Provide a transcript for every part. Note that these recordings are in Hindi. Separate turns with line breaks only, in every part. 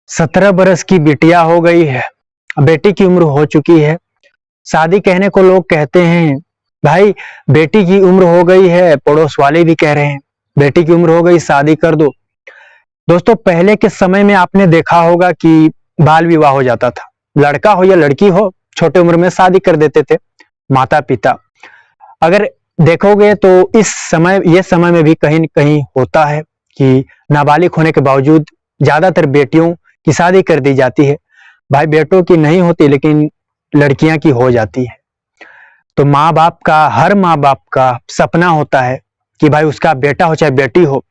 17 बरस की बिटिया हो गई है। बेटी की उम्र हो चुकी है। शादी कहने को लोग कहते हैं, भाई बेटी की उम्र हो गई है, पड़ोस वाले भी कह रहे हैं बेटी की उम्र हो गई शादी कर दो। दोस्तों पहले के समय में आपने देखा होगा कि बाल विवाह हो जाता था, लड़का हो या लड़की हो छोटे उम्र में शादी कर देते थे माता पिता। अगर देखोगे तो इस समय ये समय में भी कहीं न कहीं होता है कि नाबालिग होने के बावजूद ज्यादातर बेटियों की शादी कर दी जाती है। भाई बेटों की नहीं होती लेकिन लड़कियां की हो जाती है। तो माँ बाप का, हर माँ बाप का सपना होता है कि भाई उसका बेटा हो चाहे बेटी हो,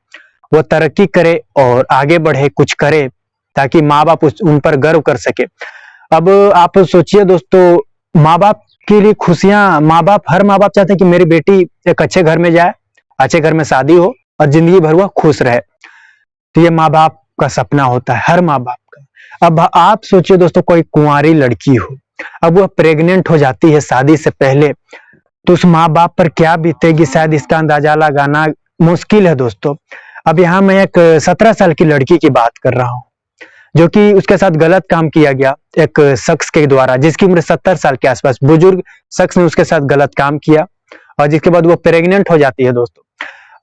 वो तरक्की करे और आगे बढ़े, कुछ करे, ताकि माँ बाप उन पर गर्व कर सके। अब आप सोचिए दोस्तों, माँ बाप के लिए खुशियां, हर माँ बाप चाहते हैं कि मेरी बेटी एक अच्छे घर में जाए, अच्छे घर में शादी हो और जिंदगी भर वह खुश रहे। तो ये माँ बाप का सपना होता है, हर माँ बाप का। अब आप सोचिए दोस्तों, कोई कुंवारी लड़की हो, अब वह प्रेग्नेंट हो जाती है शादी से पहले, तो उस माँ बाप पर क्या बीतेगी, शायद इसका अंदाजा लगाना मुश्किल है दोस्तों। अब यहाँ मैं एक 17 साल की लड़की की बात कर रहा हूँ, जो कि उसके साथ गलत काम किया गया एक शख्स के द्वारा, जिसकी उम्र 70 साल के आसपास, बुजुर्ग शख्स ने उसके साथ गलत काम किया और जिसके बाद वो प्रेग्नेंट हो जाती है दोस्तों।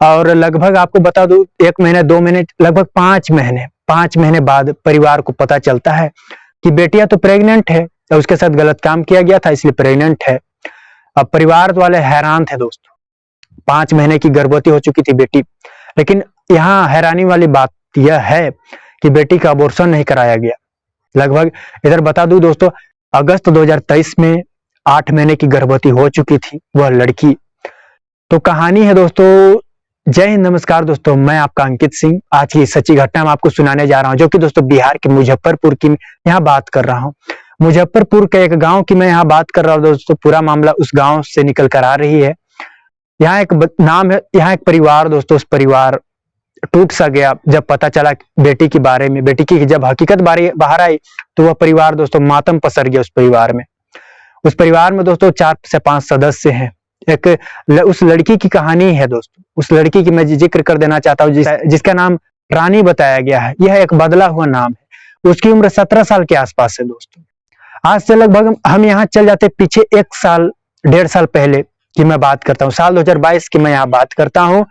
और लगभग आपको बता दूं, 1 महीने 2 महीने, लगभग 5 महीने बाद परिवार को पता चलता है कि बेटियां तो प्रेग्नेंट है और उसके साथ गलत काम किया गया था इसलिए प्रेग्नेंट है। अब परिवार वाले हैरान थे दोस्तों, 5 महीने की गर्भवती हो चुकी थी बेटी। लेकिन यहाँ हैरानी वाली बात यह है कि बेटी का अबॉर्शन नहीं कराया गया। लगभग इधर बता दूं दोस्तों, अगस्त 2023 में 8 महीने की गर्भवती हो चुकी थी वह लड़की। तो कहानी है दोस्तों। जय हिंद, नमस्कार दोस्तों, मैं आपका अंकित सिंह। आज की सच्ची घटना मैं आपको सुनाने जा रहा हूं, जो कि दोस्तों बिहार के मुजफ्फरपुर की यहाँ बात कर रहा हूं। मुजफ्फरपुर के एक गांव की मैं यहाँ बात कर रहा हूँ दोस्तों। पूरा मामला उस गांव से निकल कर आ रही है। यहाँ एक नाम है, यहाँ एक परिवार दोस्तों, उस परिवार टूट सा गया जब पता चला बेटी के बारे में। बेटी की जब हकीकत बाहर आई तो वह परिवार दोस्तों मातम पसर गया। उस परिवार में दोस्तों 4 से 5 सदस्य हैं। एक उस लड़की की कहानी है दोस्तों। उस लड़की की मैं जिक्र कर देना चाहता हूँ, जिसका नाम रानी बताया गया है। यह एक बदला हुआ नाम है। उसकी उम्र 17 साल के आसपास है दोस्तों। आज से लगभग हम यहाँ चल जाते पीछे 1 साल 1.5 साल पहले की मैं बात करता हूँ। साल 2022 की मैं यहाँ बात करता हूँ,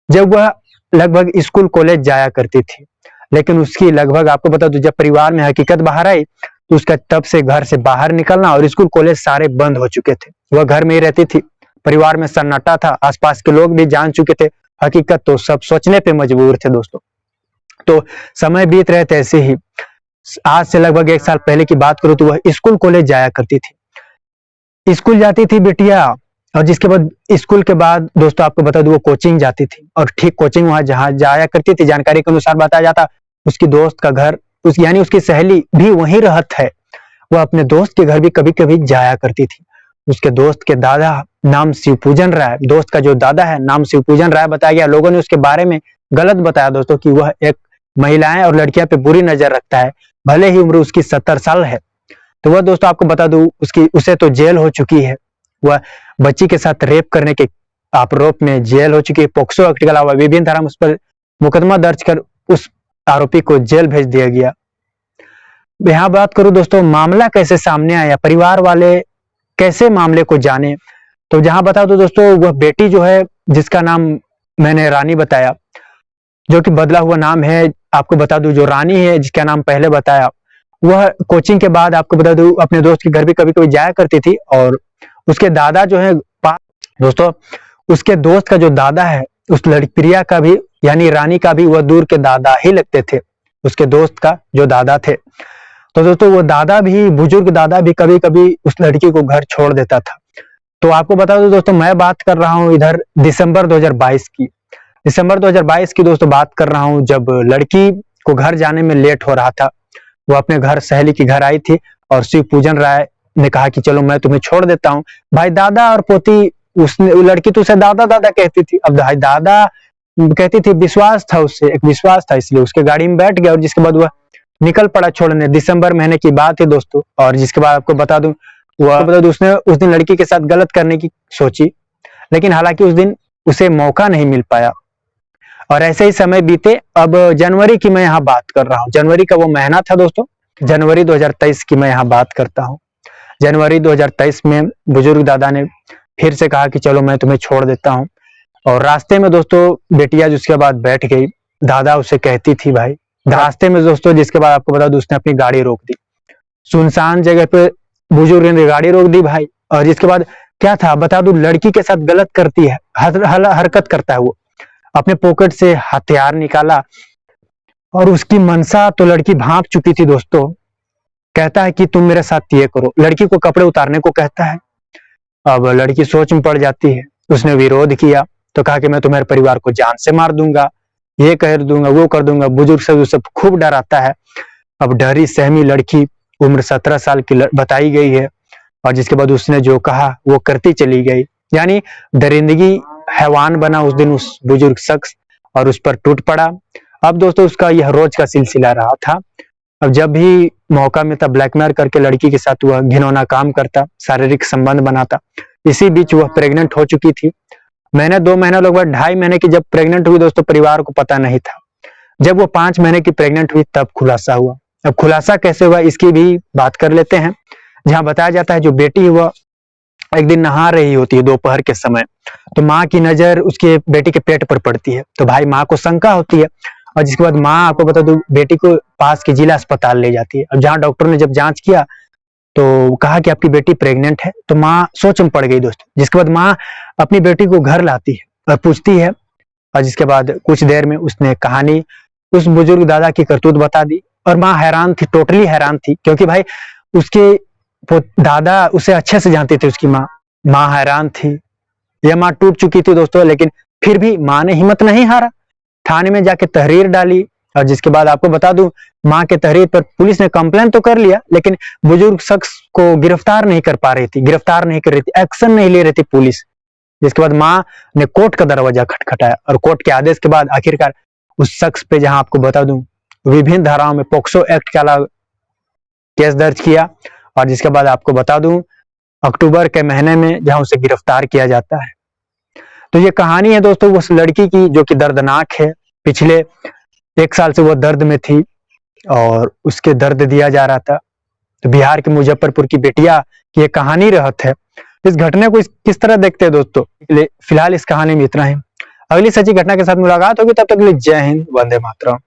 जब वह लगभग स्कूल कॉलेज जाया करती थी। लेकिन उसकी लगभग आपको बता दूं, जब परिवार में हकीकत बाहर आई तो उसका तब से घर से बाहर निकलना और स्कूल कॉलेज सारे बंद हो चुके थे। वह घर में ही रहती थी। परिवार में सन्नाटा था, आसपास के लोग भी जान चुके थे हकीकत, तो सब सोचने पे मजबूर थे दोस्तों। तो समय बीत रहे थे ऐसे ही। आज से लगभग 1 साल पहले की बात करूं तो वह स्कूल कॉलेज जाया करती थी। स्कूल जाती थी बिटिया, और जिसके बाद स्कूल के बाद दोस्तों आपको बता दूं वो कोचिंग जाती थी। और ठीक कोचिंग वहां जहां जाया करती थी, जानकारी के अनुसार बताया जाता, उसकी दोस्त का घर, यानी उसकी सहेली भी वहीं रहत है। वह अपने दोस्त के घर भी कभी कभी जाया करती थी। उसके दोस्त के दादा नाम शिवपूजन राय, दोस्त का जो दादा है नाम शिवपूजन राय बताया गया। लोगों ने उसके बारे में गलत बताया दोस्तों कि वह एक महिलाएं और लड़कियां पे बुरी नजर रखता है, भले ही उम्र उसकी 70 साल है। तो वह दोस्तों आपको बता दूं, उसे तो जेल हो चुकी है। वह बच्ची के साथ रेप करने के आरोप में जेल हो चुकी है। पोक्सो एक्ट के अलावा विभिन्न धारा में उस पर मुकदमा दर्ज कर उस आरोपी को जेल भेज दिया गया। यहाँ बात करूं दोस्तों, मामला कैसे सामने आया, परिवार वाले कैसे मामले को जाने, तो जहां बता दो दोस्तों, वह बेटी जो है, जिसका नाम मैंने रानी बताया, जो कि बदला हुआ नाम है, आपको बता दूं जो रानी है जिसका नाम पहले बताया, वह कोचिंग के बाद आपको बता दूं अपने दोस्त के घर भी कभी कभी जाया करती थी। और उसके दादा जो है दोस्तों, उसके दोस्त का जो दादा है, उस लड़की प्रिया का भी, यानी रानी का भी, वह दूर के दादा ही लगते थे, उसके दोस्त का जो दादा थे। तो दोस्तों वो दादा भी, बुजुर्ग दादा भी कभी कभी उस लड़की को घर छोड़ देता था। तो आपको बता दो दोस्तों, मैं बात कर रहा हूँ इधर दिसंबर 2022 की। दिसंबर 2022 की दोस्तों बात कर रहा हूँ, जब लड़की को घर जाने में लेट हो रहा था। वो अपने घर सहेली के घर आई थी और शिवपूजन राय ने कहा कि चलो मैं तुम्हें छोड़ देता हूँ। भाई दादा और पोती, उसने, लड़की तो उसे दादा दादा कहती थी। अब भाई दादा कहती थी, विश्वास था उससे, एक विश्वास था, इसलिए उसके गाड़ी में बैठ गया और जिसके बाद वह निकल पड़ा छोड़ने। दिसंबर महीने की बात है दोस्तों। और जिसके बाद आपको बता दूं, उसने उस दिन लड़की के साथ गलत करने की सोची, लेकिन हालांकि उस दिन उसे मौका नहीं मिल पाया। और ऐसे ही समय बीते। अब जनवरी की मैं यहाँ बात कर रहा हूँ, जनवरी का वो महीना था दोस्तों, जनवरी 2023 की मैं यहाँ बात करता हूँ। जनवरी 2023 में बुजुर्ग दादा ने फिर से कहा कि चलो मैं तुम्हें छोड़ देता हूँ। और रास्ते में दोस्तों बेटिया जिसके बाद बैठ गई, दादा उसे कहती थी भाई, रास्ते में दोस्तों जिसके बाद आपको बता दूं उसने अपनी गाड़ी रोक दी, सुनसान जगह पे बुजुर्ग ने गाड़ी रोक दी भाई। और जिसके बाद क्या था बता दूं, लड़की के साथ गलत करती है, हरकत करता है वो, अपने पॉकेट से हथियार निकाला और उसकी मनसा तो लड़की भांप चुकी थी दोस्तों। कहता है कि तुम मेरे साथ ये करो, लड़की को कपड़े उतारने को कहता है। अब लड़की सोच में पड़ जाती है, उसने विरोध किया तो कहा कि मैं तुम्हारे परिवार को जान से मार दूंगा, ये कर दूंगा, वो कर दूंगा। बुजुर्ग सब उसे खूब डराता है। अब डरी सहमी लड़की, उम्र 17 साल की बताई गई है, और जिसके बाद उसने जो कहा वो करती चली गई। यानी दरिंदगी हैवान बना उस दिन उस बुजुर्ग शख्स और उस पर टूट पड़ा। अब दोस्तों उसका यह रोज का सिलसिला रहा था। अब जब भी मौका मिलता ब्लैकमेल करके लड़की के साथ वह घिनौना काम करता, शारीरिक संबंध बनाता। इसी बीच वह प्रेग्नेंट हो चुकी थी। महीने 2 महीने लगभग 2.5 महीने की जब प्रेग्नेंट हुई दोस्तों, परिवार को पता नहीं था। जब वो 5 महीने की प्रेग्नेंट हुई तब खुलासा हुआ। अब खुलासा कैसे हुआ इसकी भी बात कर लेते हैं। जहां बताया जाता है जो बेटी वह एक दिन नहा रही होती है दोपहर के समय, तो माँ की नजर उसके बेटी के पेट पर पड़ती है। तो भाई माँ को शंका होती है, और जिसके बाद माँ आपको बता दूं बेटी को पास के जिला अस्पताल ले जाती है। अब जहाँ डॉक्टर ने जब जांच किया तो कहा कि आपकी बेटी प्रेग्नेंट है। तो माँ सोच में पड़ गई दोस्तों। जिसके बाद माँ अपनी बेटी को घर लाती है और पूछती है, और जिसके बाद कुछ देर में उसने कहानी उस बुजुर्ग दादा की करतूत बता दी। और माँ हैरान थी, टोटली हैरान थी, क्योंकि भाई उसके वो दादा उसे अच्छे से जानती थी, उसकी माँ हैरान थी। यह माँ टूट चुकी थी दोस्तों, लेकिन फिर भी माँ ने हिम्मत नहीं हारा, थाने में जाके तहरीर डाली। और जिसके बाद आपको बता दूं माँ के तहरीर पर पुलिस ने कंप्लेन तो कर लिया, लेकिन बुजुर्ग शख्स को गिरफ्तार नहीं कर पा रही थी, गिरफ्तार नहीं कर रही थी, एक्शन नहीं ले रही थी पुलिस। जिसके बाद माँ ने कोर्ट का दरवाजा खटखटाया, और कोर्ट के आदेश के बाद आखिरकार उस शख्स पे, जहां आपको बता दूं विभिन्न धाराओं में पोक्सो एक्ट का केस दर्ज किया। और जिसके बाद आपको बता दूं अक्टूबर के महीने में जहां उसे गिरफ्तार किया जाता है। तो ये कहानी है दोस्तों उस लड़की की जो कि दर्दनाक है। पिछले 1 साल से वो दर्द में थी और उसके दर्द दिया जा रहा था। तो बिहार के मुजफ्फरपुर की बेटिया की ये कहानी रहत है। इस घटना को किस तरह देखते हैं दोस्तों? फिलहाल इस कहानी में इतना ही। अगली सच्ची घटना के साथ मुलाकात होगी, तब तक के लिए जय हिंद, वंदे मातरम।